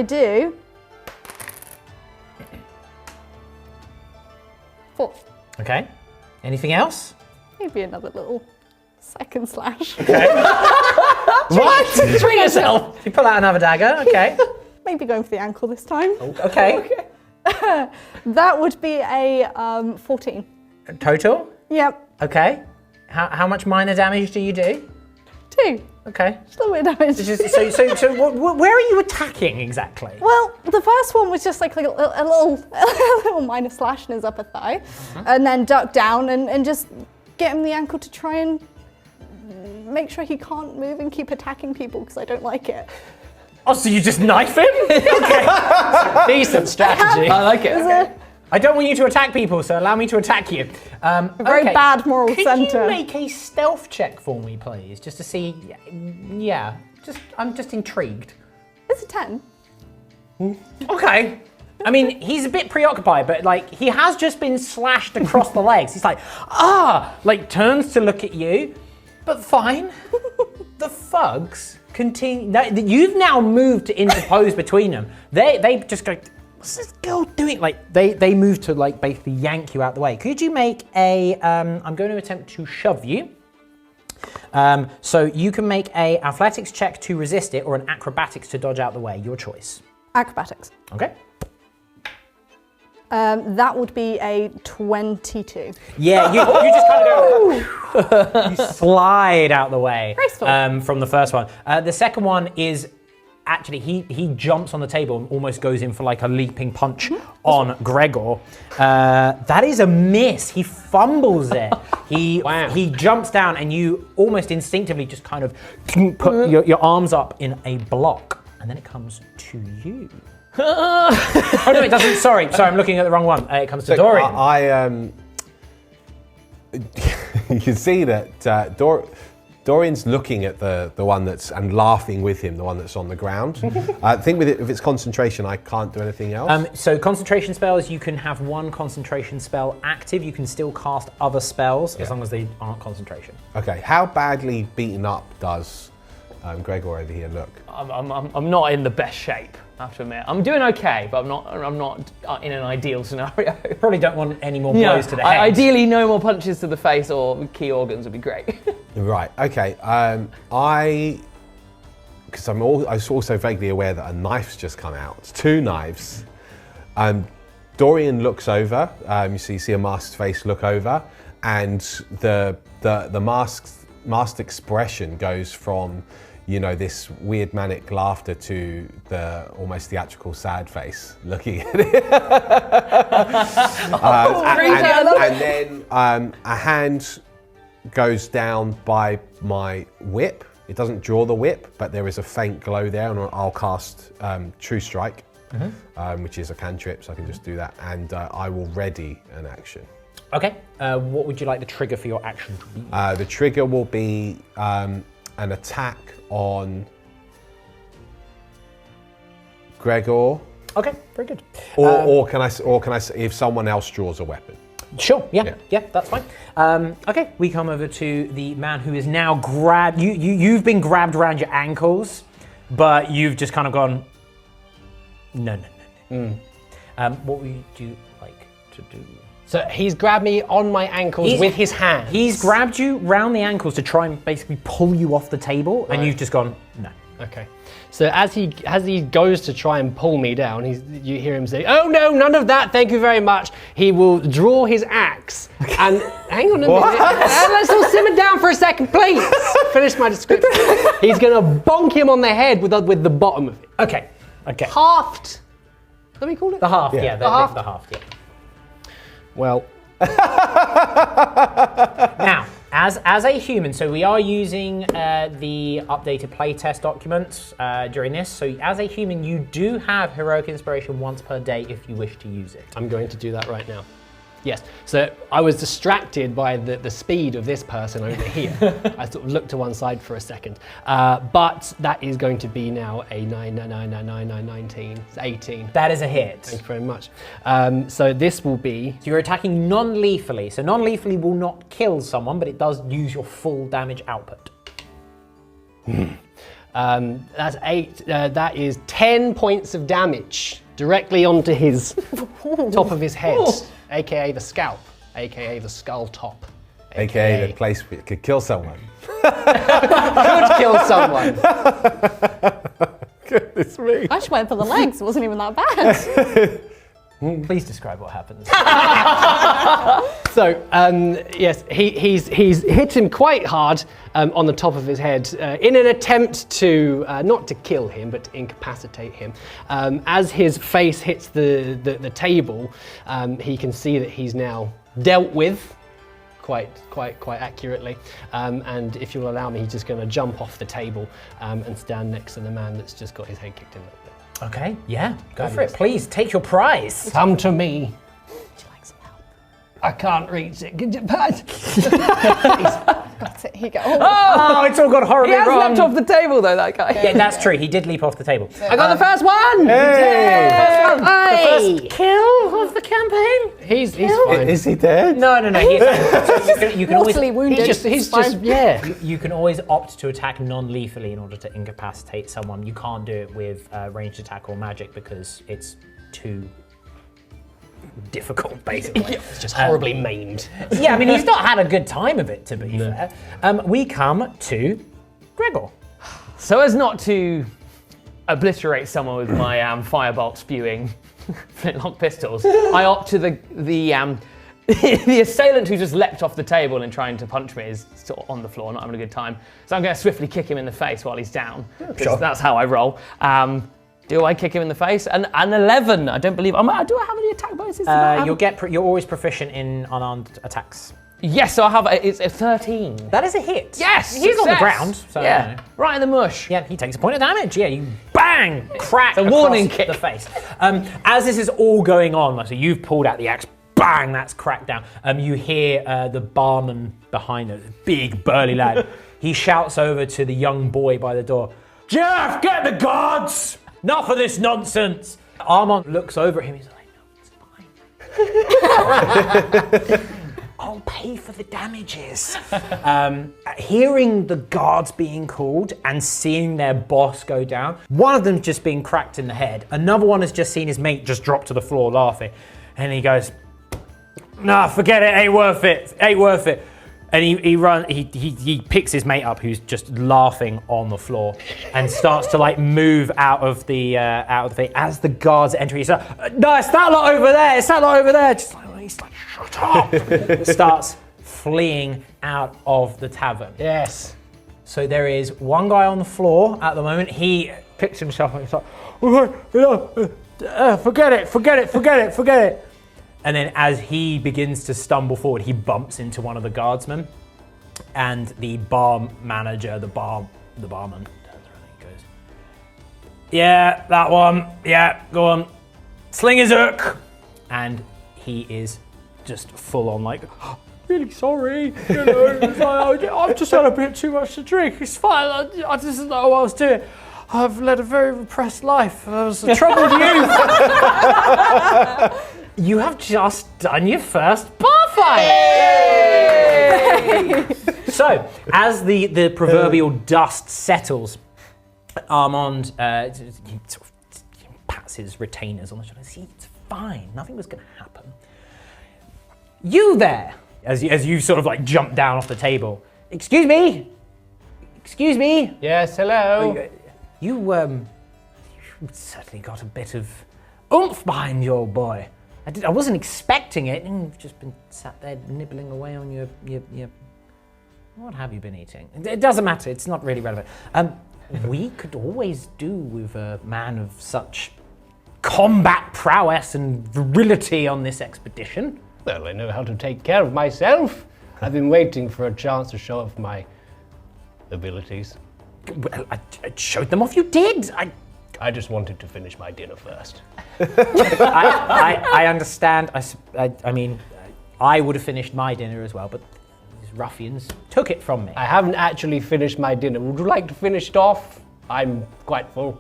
do 4. Okay. Anything else? Maybe another little Second slash. What? Treat yourself. You pull out another dagger. Okay. Maybe going for the ankle this time. Okay. That would be a 14. Total. Yep, Okay. How much minor damage do you do? 2. Okay. Just a little bit of damage. So where are you attacking exactly? Well, the first one was just like a little minor slash in his upper thigh, and then duck down and just get him the ankle to try and make sure he can't move and keep attacking people because I don't like it. Oh, so you just knife him? Okay. Decent strategy. I like it. I don't want you to attack people, so allow me to attack you. A very bad moral Could center. you make a stealth check for me, please, just to see? Yeah. I'm just intrigued. It's a 10. Okay. I mean, he's a bit preoccupied, but like he has just been slashed across the legs. He's like, like turns to look at you, but fine. The thugs continue. You've now moved to interpose between them. They just go, what's this girl doing? Like they move to like basically yank you out the way. Could you make a? I'm going to attempt to shove you. So you can make a athletics check to resist it or an acrobatics to dodge out the way. Your choice. Acrobatics. Okay. That would be a 22. Yeah, you just kind of go, you slide out the way Graceful. from the first one. The second one is actually, he jumps on the table and almost goes in for like a leaping punch on Gregor. That is a miss. He fumbles it. He jumps down and you almost instinctively just kind of put your arms up in a block. And then it comes to you. Oh no, it doesn't. Sorry, I'm looking at the wrong one. It comes to Dorian. You can see that Dorian's looking at the one that's and laughing with him, the one that's on the ground. I think with it, if it's concentration, I can't do anything else. So concentration spells, you can have one concentration spell active. You can still cast other spells as long as they aren't concentration. Okay, how badly beaten up does Gregor over here look? I'm not in the best shape, I have to admit. I'm doing okay, but I'm not in an ideal scenario. Probably don't want any more blows to the head. Ideally, no more punches to the face or key organs would be great. Right. Okay. Because I'm also vaguely aware that a knife's just come out. It's 2 knives. Dorian looks over. You see a masked face look over, and the masked expression goes from, you know, this weird manic laughter to the almost theatrical sad face looking at it. And then a hand goes down by my whip. It doesn't draw the whip, but there is a faint glow there, and I'll cast True Strike, which is a cantrip, so I can just do that, and I will ready an action. Okay. What would you like the trigger for your action to be? The trigger will be an attack on Gregor. Okay, very good. Or can I if someone else draws a weapon? Sure. Yeah, that's fine. Okay, we come over to the man who is now grabbed. You've been grabbed around your ankles, but you've just kind of gone. No. What would you like to do? So he's grabbed me on my ankles with his hands. He's grabbed you round the ankles to try and basically pull you off the table, and you've just gone, no. Okay. So as he goes to try and pull me down, you hear him say, "Oh no, none of that, thank you very much." He will draw his axe and hang on a minute. Let's all simmer down for a second, please. Finish my description. He's gonna bonk him on the head with the bottom of it. Okay. Halved. Let me call it The half. Yeah. Yeah, the half. Yeah. Well, Now, as a human, so we are using the updated playtest documents during this. So as a human, you do have heroic inspiration once per day if you wish to use it. I'm going to do that right now. Yes. So I was distracted by the speed of this person over here. I sort of looked to one side for a second. But that is going to be now a 19. It's 18. That is a hit. Thank you very much. So this will be... So you're attacking non-lethally. So non-lethally will not kill someone, but it does use your full damage output. That's 8. That is 10 points of damage directly onto his top of his head, aka the scalp, aka the skull top, AKA the place where it could kill someone. Could kill someone. Goodness me. I just went for the legs. It wasn't even that bad. Please describe what happens. So, yes, he's hit him quite hard on the top of his head in an attempt to, not to kill him, but to incapacitate him. As his face hits the table, he can see that he's now dealt with quite accurately. And if you'll allow me, he's just going to jump off the table and stand next to the man that's just got his head kicked in a little bit. Okay, yeah, go for it. Please, take your prize. Come to me. Would you like some help? I can't reach it. Got it. Here you go. Oh, it's all gone horribly He has wrong. leapt off the table though, that guy. Yeah, that's true. He did leap off the table. I got the first one! Hey! The first kill of the campaign? He's fine. Is he dead? No. You can Mortally always, wounded. He's just yeah. you can always opt to attack non-lethally in order to incapacitate someone. You can't do it with ranged attack or magic because it's too difficult, basically. It's just horribly maimed. Yeah, I mean, he's not had a good time of it, to be fair. We come to Gregor. So as not to obliterate someone with my firebolt spewing flintlock pistols, I opt to the assailant who just leapt off the table and trying to punch me is sort of on the floor, not having a good time. So I'm going to swiftly kick him in the face while he's down. Sure. That's how I roll. Do I kick him in the face? An 11. I don't believe. Do I have any attack bonuses? You're always proficient in unarmed attacks. Yes, so I have. It's a 13. That is a hit. Yes, he's on the success. ground. So, yeah, you know. right in the mush. Yeah, he takes a point of damage. Yeah, you bang, crack a across warning kick. the face. As this is all going on, so you've pulled out the axe, bang, that's cracked down. You hear the barman behind it, big burly lad. He shouts over to the young boy by the door, "Jeff, get the guards! Enough of this nonsense!" Armand looks over at him, he's like, "No, it's fine. I'll pay for the damages." Hearing the guards being called and seeing their boss go down, one of them's just been cracked in the head. Another one has just seen his mate just drop to the floor laughing. And he goes, "Nah, forget it, ain't worth it. And he picks his mate up who's just laughing on the floor and starts to like move out of the thing. As the guards enter, he's like, "No, it's that lot over there, Just like, he's like, "Shut up." Starts fleeing out of the tavern. Yes. So there is one guy on the floor at the moment. He picks himself up. He's like, "Okay, forget it." And then as he begins to stumble forward, he bumps into one of the guardsmen. And the bar manager, the barman, turns around and goes, "Yeah, that one. Yeah, go on. Sling his hook." And he is just full on like, "Really sorry. You know, I've just had a bit too much to drink. It's fine. I just didn't know what I was doing. I've led a very repressed life. I was a troubled youth." You have just done your first bar fight! So, as the proverbial dust settles, Armand he sort of pats his retainers on the shoulder. "See, it's fine. Nothing was going to happen. You there!" As you sort of like jump down off the table. Excuse me? Yes, hello. You certainly got a bit of oomph behind you, old boy. I wasn't expecting it, and you've just been sat there nibbling away on your what have you been eating? It doesn't matter, it's not really relevant. We could always do with a man of such combat prowess and virility on this expedition. Well, I know how to take care of myself. I've been waiting for a chance to show off my abilities. Well, I showed them off, you did! I just wanted to finish my dinner first. I understand. I mean, I would have finished my dinner as well, but these ruffians took it from me. I haven't actually finished my dinner. Would you like to finish it off? I'm quite full.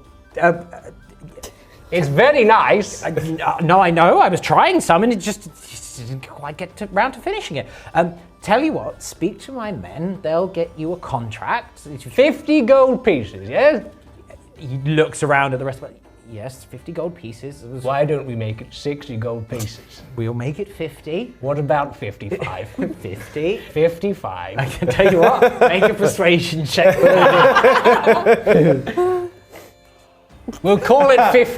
It's very nice. No, I know. I was trying some, and it just didn't quite get round to finishing it. Tell you what, speak to my men. They'll get you a contract. 50 gold pieces, yes? He looks around at the rest of it. Yes, 50 gold pieces. Why don't we make it 60 gold pieces? We'll make it 50. What about 55? 50. 55. I can tell you what, make a persuasion check. We'll call it 50.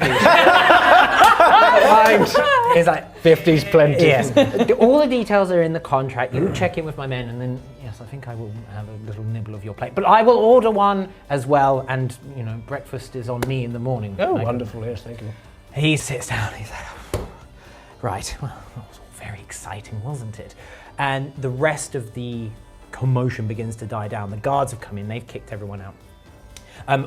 It's like, 50's plenty. yes. All the details are in the contract. You check in with my men, and then yes, I think I will have a little nibble of your plate. But I will order one as well, and breakfast is on me in the morning. Oh, wonderful! Yes, thank you. He sits down. He's like, right. Well, that was all very exciting, wasn't it? And the rest of the commotion begins to die down. The guards have come in. They've kicked everyone out.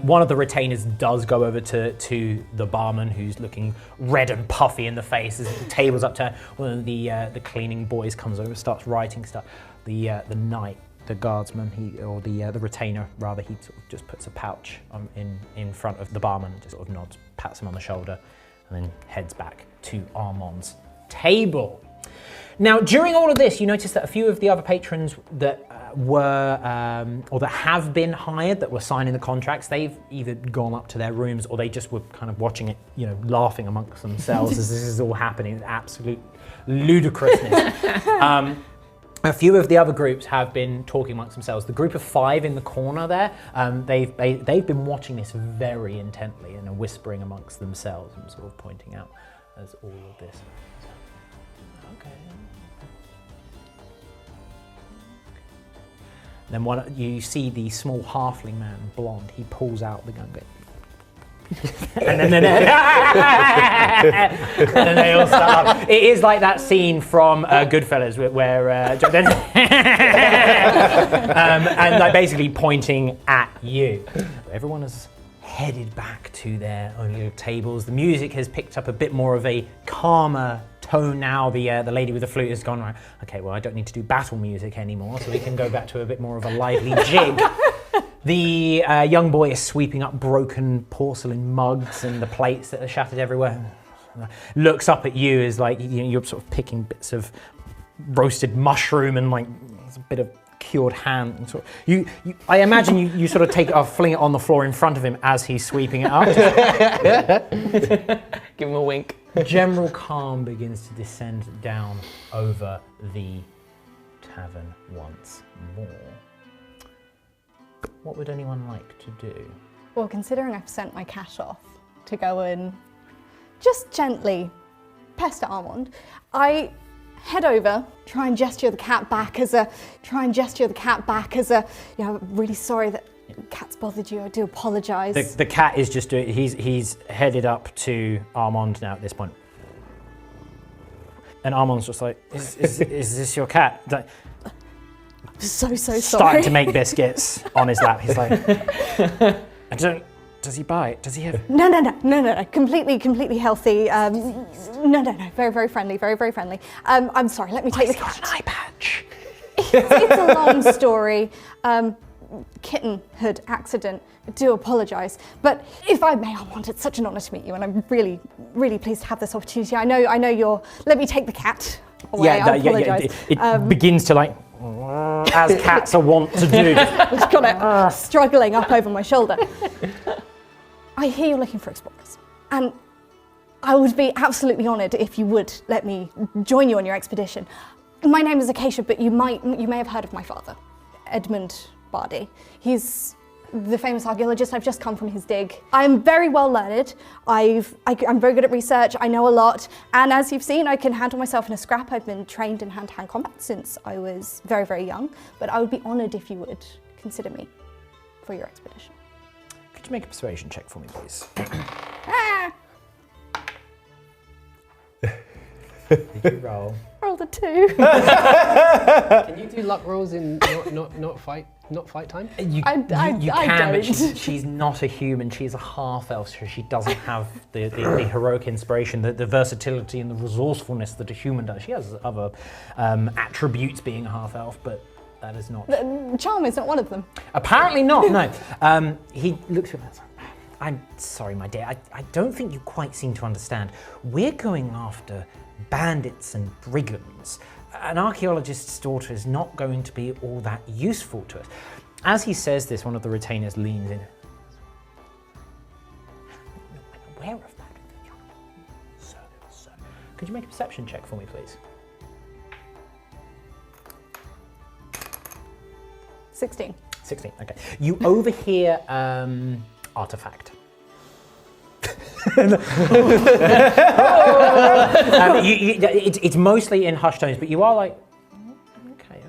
One of the retainers does go over to the barman, who's looking red and puffy in the face as the table's upturned. One of the cleaning boys comes over, starts writing stuff. The knight, the guardsman, the retainer rather, he sort of just puts a pouch in front of the barman and just sort of nods, pats him on the shoulder, and then heads back to Armand's table. Now, during all of this, you notice that a few of the other patrons that were, or that have been hired, that were signing the contracts, they've either gone up to their rooms or they just were kind of watching it, laughing amongst themselves as this is all happening. It's absolute ludicrousness. A few of the other groups have been talking amongst themselves. The group of 5 in the corner there, they've been watching this very intently and are whispering amongst themselves and sort of pointing out as all of this. Okay. Then you see the small halfling man, blonde. He pulls out the gun, and then they all start up. It is like that scene from Goodfellas where and like basically pointing at you. Everyone has headed back to their own little tables. The music has picked up a bit more of a calmer tone now. The lady with the flute has gone, right, okay, well, I don't need to do battle music anymore, so we can go back to a bit more of a lively jig. The young boy is sweeping up broken porcelain mugs and the plates that are shattered everywhere. Looks up at you as like you're sort of picking bits of roasted mushroom and like there's a bit of cured ham. And sort of, I imagine you sort of take it off, fling it on the floor in front of him as he's sweeping it up. Give him a wink. General calm begins to descend down over the tavern once more. What would anyone like to do? Well, considering I've sent my cash off to go and just gently pester Armand, I head over, try and gesture the cat back as a, really sorry that cat's bothered you, I do apologise. The cat is just doing, he's headed up to Armand now at this point. And Armand's just like, is this your cat? Like, So sorry. starting to make biscuits on his lap. He's like, does he bite? Does he have? No, completely healthy. No, very friendly, very friendly. I'm sorry, let me take the cat. Got an eye patch. It's a long story. Kittenhood accident. I do apologise. But if I may, Armand, it's such an honour to meet you, and I'm really pleased to have this opportunity. I know you're. Let me take the cat away. I apologise. It begins to like, as cats are wont to do. Just got it struggling up over my shoulder. I hear you're looking for explorers, and I would be absolutely honoured if you would let me join you on your expedition. My name is Acacia, but you may have heard of my father, Edmund Bardi. He's the famous archaeologist. I've just come from his dig. I'm very well learned. I'm very good at research. I know a lot, and as you've seen, I can handle myself in a scrap. I've been trained in hand-to-hand combat since I was very young. But I would be honoured if you would consider me for your expedition. Could you make a persuasion check for me, please? Did you roll? Rolled a 2. Can you do luck rolls in not fight time? You I can, but don't. she's not a human. She's a half elf, so she doesn't have the heroic inspiration, the versatility and the resourcefulness that a human does. She has other attributes being a half elf, but that is not. Charm is not one of them. Apparently not. No. He looks at her. I'm sorry, my dear. I don't think you quite seem to understand. We're going after bandits and brigands. An archaeologist's daughter is not going to be all that useful to us. As he says this, one of the retainers leans in. I'm aware of Could you make a perception check for me, please? 16. 16, okay. You overhear artifact. It's mostly in hushed tones, but you are like, okay.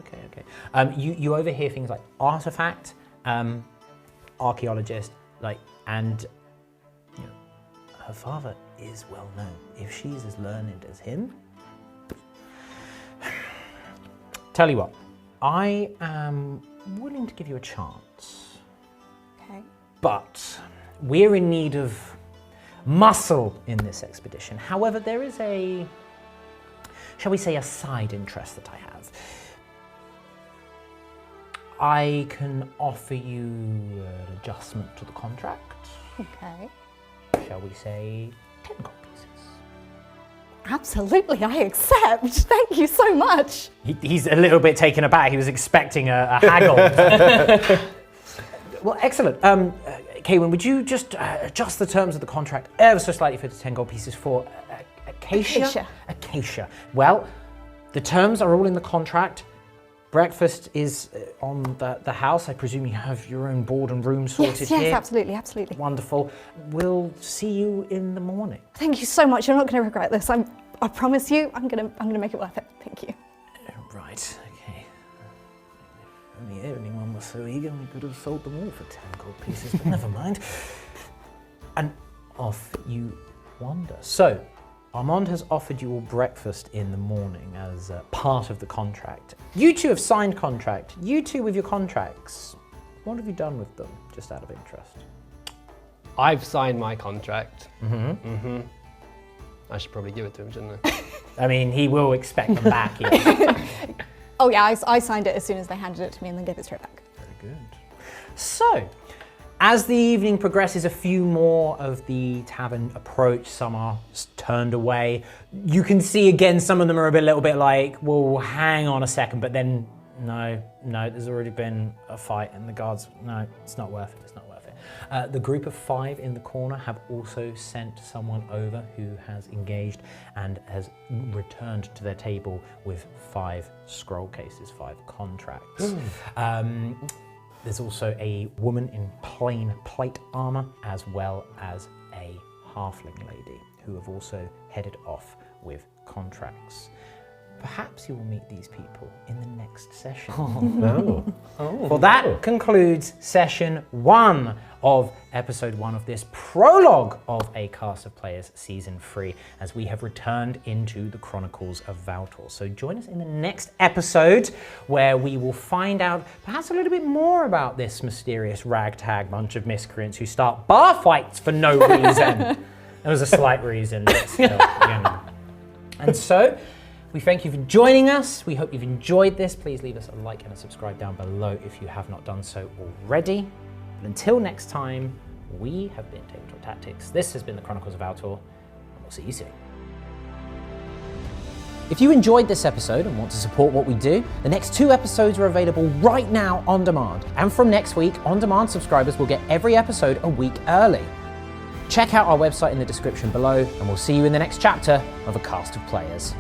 You overhear things like artifact, archaeologist, like, and you know, her father is well known. If she's as learned as him, tell you what, I am willing to give you a chance. Okay. But we're in need of muscle in this expedition. However, there is a, shall we say, a side interest that I have. I can offer you an adjustment to the contract. Okay. Shall we say 10 gold pieces? Absolutely, I accept. Thank you so much. He's a little bit taken aback. He was expecting a haggle. Well, excellent. Kaywin, would you just adjust the terms of the contract ever so slightly for the 10 gold pieces for Acacia? Acacia. Well, the terms are all in the contract. Breakfast is on the house. I presume you have your own board and room sorted here. Yes, absolutely. Wonderful. We'll see you in the morning. Thank you so much. You're not going to regret this. I promise you, I'm gonna make it worth it. Thank you. Right. Okay. If only anyone was so eager, we could have sold them all for 10 gold pieces. But never mind. And off you wander. So, Armand has offered you all breakfast in the morning as part of the contract. You two have signed contract. You two with your contracts. What have you done with them, just out of interest? I've signed my contract. Mm-hmm. I should probably give it to him, shouldn't I? I mean, he will expect them back. Yeah. Oh yeah, I signed it as soon as they handed it to me and then gave it straight back. Very good. So, as the evening progresses, a few more of the tavern approach. Some are turned away. You can see again, some of them are a little bit like, well, hang on a second, but then no, there's already been a fight and the guards, no, it's not worth it, The group of 5 in the corner have also sent someone over who has engaged and has returned to their table with 5 scroll cases, 5 contracts. There's also a woman in plain plate armor, as well as a halfling lady, who have also headed off with contracts. Perhaps you will meet these people in the next session. Well, that concludes session 1 of episode 1 of this prologue of A Cast of Players season 3, as we have returned into the Chronicles of Valtor. So join us in the next episode, where we will find out perhaps a little bit more about this mysterious ragtag bunch of miscreants who start bar fights for no reason. There was a slight reason, but still, you know. And so, we thank you for joining us. We hope you've enjoyed this. Please leave us a like and a subscribe down below if you have not done so already. But until next time, we have been Tabletop Tactics. This has been the Chronicles of Valtor, and we'll see you soon. If you enjoyed this episode and want to support what we do, the next 2 episodes are available right now on demand. And from next week, on-demand subscribers will get every episode a week early. Check out our website in the description below, and we'll see you in the next chapter of A Cast of Players.